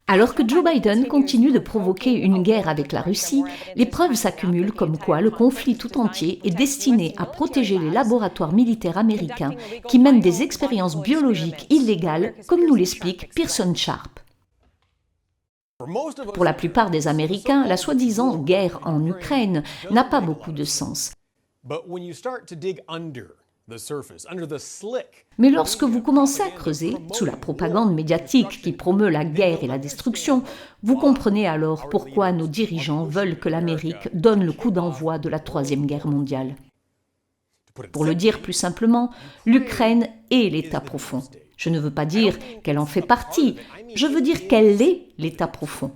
Alors que Joe Biden continue de provoquer une guerre avec la Russie, les preuves s'accumulent comme quoi le conflit tout entier est destiné à protéger les laboratoires militaires américains qui mènent des expériences biologiques illégales, comme nous l'explique Pearson Sharp. Pour la plupart des Américains, la soi-disant guerre en Ukraine n'a pas beaucoup de sens. Mais lorsque vous commencez à creuser, sous la propagande médiatique qui promeut la guerre et la destruction, vous comprenez alors pourquoi nos dirigeants veulent que l'Amérique donne le coup d'envoi de la Troisième Guerre mondiale. Pour le dire plus simplement, l'Ukraine est l'État profond. Je ne veux pas dire qu'elle en fait partie, je veux dire qu'elle est l'État profond.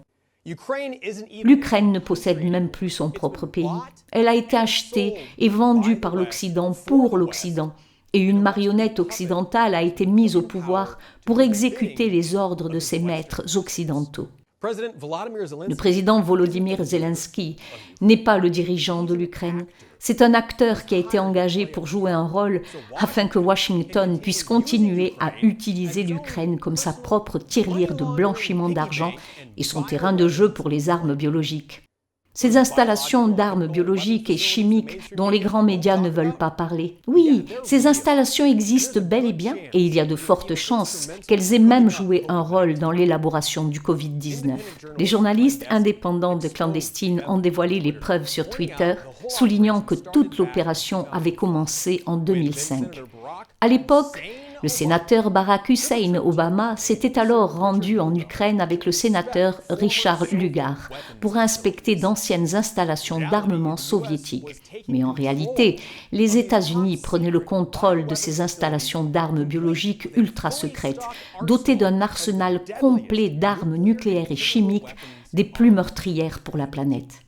L'Ukraine ne possède même plus son propre pays. Elle a été achetée et vendue par l'Occident pour l'Occident. Et une marionnette occidentale a été mise au pouvoir pour exécuter les ordres de ses maîtres occidentaux. Le président Volodymyr Zelensky n'est pas le dirigeant de l'Ukraine. C'est un acteur qui a été engagé pour jouer un rôle afin que Washington puisse continuer à utiliser l'Ukraine comme sa propre tirelire de blanchiment d'argent et son terrain de jeu pour les armes biologiques. Ces installations d'armes biologiques et chimiques dont les grands médias ne veulent pas parler. Oui, ces installations existent bel et bien et il y a de fortes chances qu'elles aient même joué un rôle dans l'élaboration du Covid-19. Les journalistes indépendants de Clandestine ont dévoilé les preuves sur Twitter, soulignant que toute l'opération avait commencé en 2005. À l'époque, le sénateur Barack Hussein Obama s'était alors rendu en Ukraine avec le sénateur Richard Lugar pour inspecter d'anciennes installations d'armement soviétiques. Mais en réalité, les États-Unis prenaient le contrôle de ces installations d'armes biologiques ultra secrètes, dotées d'un arsenal complet d'armes nucléaires et chimiques des plus meurtrières pour la planète.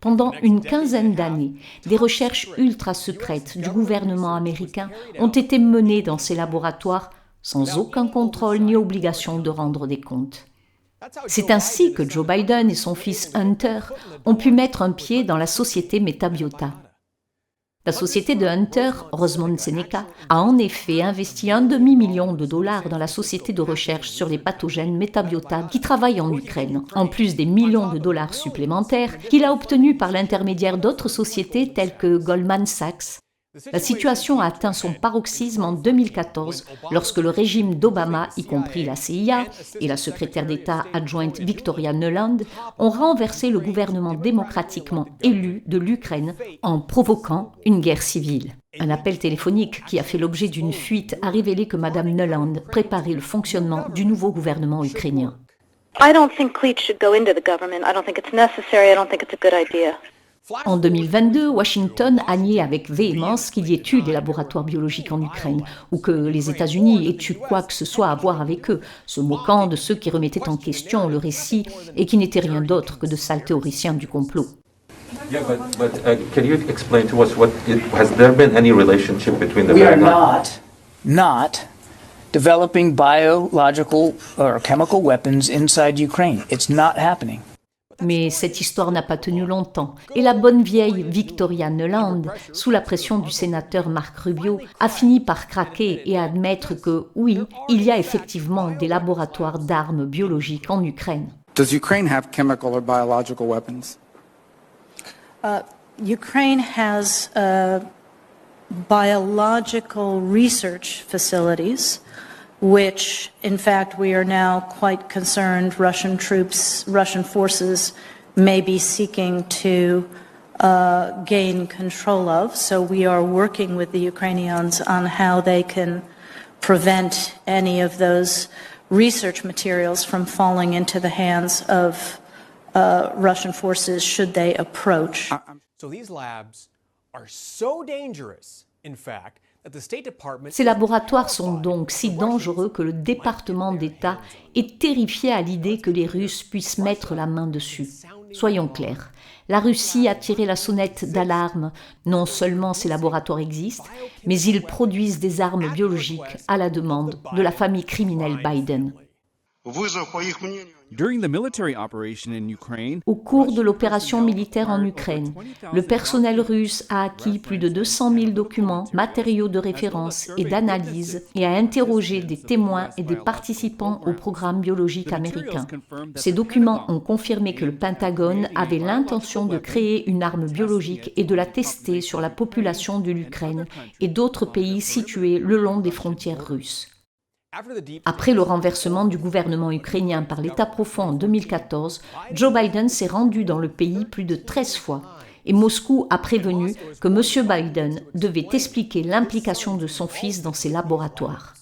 Pendant une quinzaine d'années, des recherches ultra secrètes du gouvernement américain ont été menées dans ces laboratoires sans aucun contrôle ni obligation de rendre des comptes. C'est ainsi que Joe Biden et son fils Hunter ont pu mettre un pied dans la société Metabiota. La société de Hunter, Rosemont Seneca, a en effet investi $1,5 million dans la société de recherche sur les pathogènes Metabiota qui travaille en Ukraine, en plus des millions de dollars supplémentaires qu'il a obtenus par l'intermédiaire d'autres sociétés telles que Goldman Sachs. La situation a atteint son paroxysme en 2014 lorsque le régime d'Obama, y compris la CIA et la secrétaire d'État adjointe Victoria Nuland, ont renversé le gouvernement démocratiquement élu de l'Ukraine en provoquant une guerre civile. Un appel téléphonique qui a fait l'objet d'une fuite a révélé que Mme Nuland préparait le fonctionnement du nouveau gouvernement ukrainien. I don't think Cleach should go into the government. I don't think it's necessary. I don't think it's a good idea. En 2022, Washington a nié avec véhémence qu'il y ait eu des laboratoires biologiques en Ukraine ou que les États-Unis aient eu quoi que ce soit à voir avec eux, se moquant de ceux qui remettaient en question le récit et qui n'étaient rien d'autre que de sales théoriciens du complot. Yeah, but can you explain to us has there been any relationship between the We are not developing biological or chemical weapons inside Ukraine. It's not happening. Mais cette histoire n'a pas tenu longtemps. Et la bonne vieille Victoria Nuland, sous la pression du sénateur Marc Rubio, a fini par craquer et admettre que, oui, il y a effectivement des laboratoires d'armes biologiques en Ukraine. Does Ukraine have chemical or biological weapons? Ukraine has biological research facilities, which, in fact, we are now quite concerned Russian forces may be seeking to gain control of. So we are working with the Ukrainians on how they can prevent any of those research materials from falling into the hands of Russian forces should they approach. So these labs are so dangerous, in fact, Ces laboratoires sont donc si dangereux que le département d'État est terrifié à l'idée que les Russes puissent mettre la main dessus. Soyons clairs, la Russie a tiré la sonnette d'alarme. Non seulement ces laboratoires existent, mais ils produisent des armes biologiques à la demande de la famille criminelle Biden. Au cours de l'opération militaire en Ukraine, le personnel russe a acquis plus de 200 000 documents, matériaux de référence et d'analyse et a interrogé des témoins et des participants au programme biologique américain. Ces documents ont confirmé que le Pentagone avait l'intention de créer une arme biologique et de la tester sur la population de l'Ukraine et d'autres pays situés le long des frontières russes. Après le renversement du gouvernement ukrainien par l'État profond en 2014, Joe Biden s'est rendu dans le pays plus de 13 fois et Moscou a prévenu que M. Biden devait expliquer l'implication de son fils dans ses laboratoires.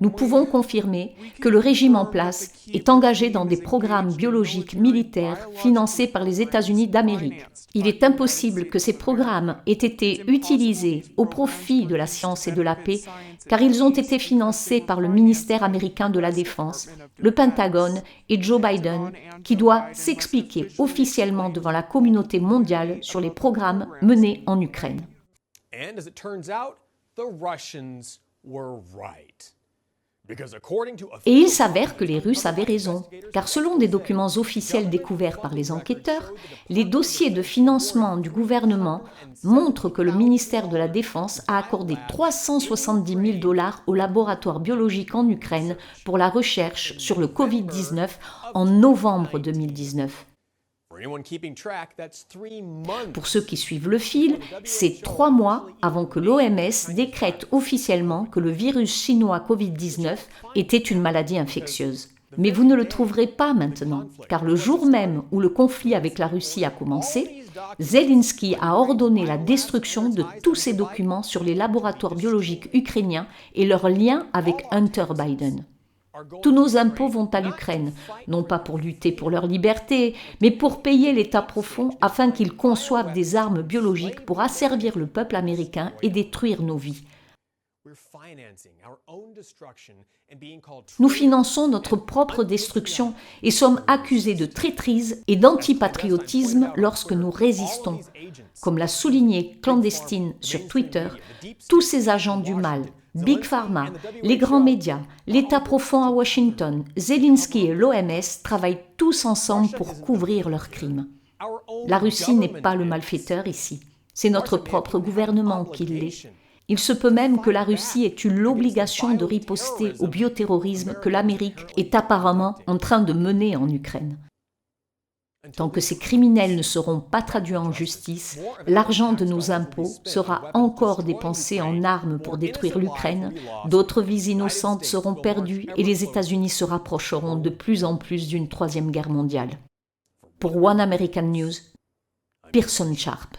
Nous pouvons confirmer que le régime en place est engagé dans des programmes biologiques militaires financés par les États-Unis d'Amérique. Il est impossible que ces programmes aient été utilisés au profit de la science et de la paix, car ils ont été financés par le ministère américain de la Défense, le Pentagone et Joe Biden, qui doit s'expliquer officiellement devant la communauté mondiale sur les programmes menés en Ukraine. And as it turns out, the Russians were right. Et il s'avère que les Russes avaient raison, car selon des documents officiels découverts par les enquêteurs, les dossiers de financement du gouvernement montrent que le ministère de la Défense a accordé 370 000 $ au laboratoire biologique en Ukraine pour la recherche sur le Covid-19 en novembre 2019. Pour ceux qui suivent le fil, c'est 3 mois avant que l'OMS décrète officiellement que le virus chinois Covid-19 était une maladie infectieuse. Mais vous ne le trouverez pas maintenant, car le jour même où le conflit avec la Russie a commencé, Zelensky a ordonné la destruction de tous ces documents sur les laboratoires biologiques ukrainiens et leur lien avec Hunter Biden. Tous nos impôts vont à l'Ukraine, non pas pour lutter pour leur liberté, mais pour payer l'État profond afin qu'ils conçoivent des armes biologiques pour asservir le peuple américain et détruire nos vies. Nous finançons notre propre destruction et sommes accusés de traîtrise et d'antipatriotisme lorsque nous résistons. Comme l'a souligné Clandestine sur Twitter, tous ces agents du mal, Big Pharma, les grands médias, l'État profond à Washington, Zelensky et l'OMS travaillent tous ensemble pour couvrir leurs crimes. La Russie n'est pas le malfaiteur ici, c'est notre propre gouvernement qui l'est. Il se peut même que la Russie ait eu l'obligation de riposter au bioterrorisme que l'Amérique est apparemment en train de mener en Ukraine. Tant que ces criminels ne seront pas traduits en justice, l'argent de nos impôts sera encore dépensé en armes pour détruire l'Ukraine, d'autres vies innocentes seront perdues et les États-Unis se rapprocheront de plus en plus d'une troisième guerre mondiale. Pour One American News, Pearson Sharp.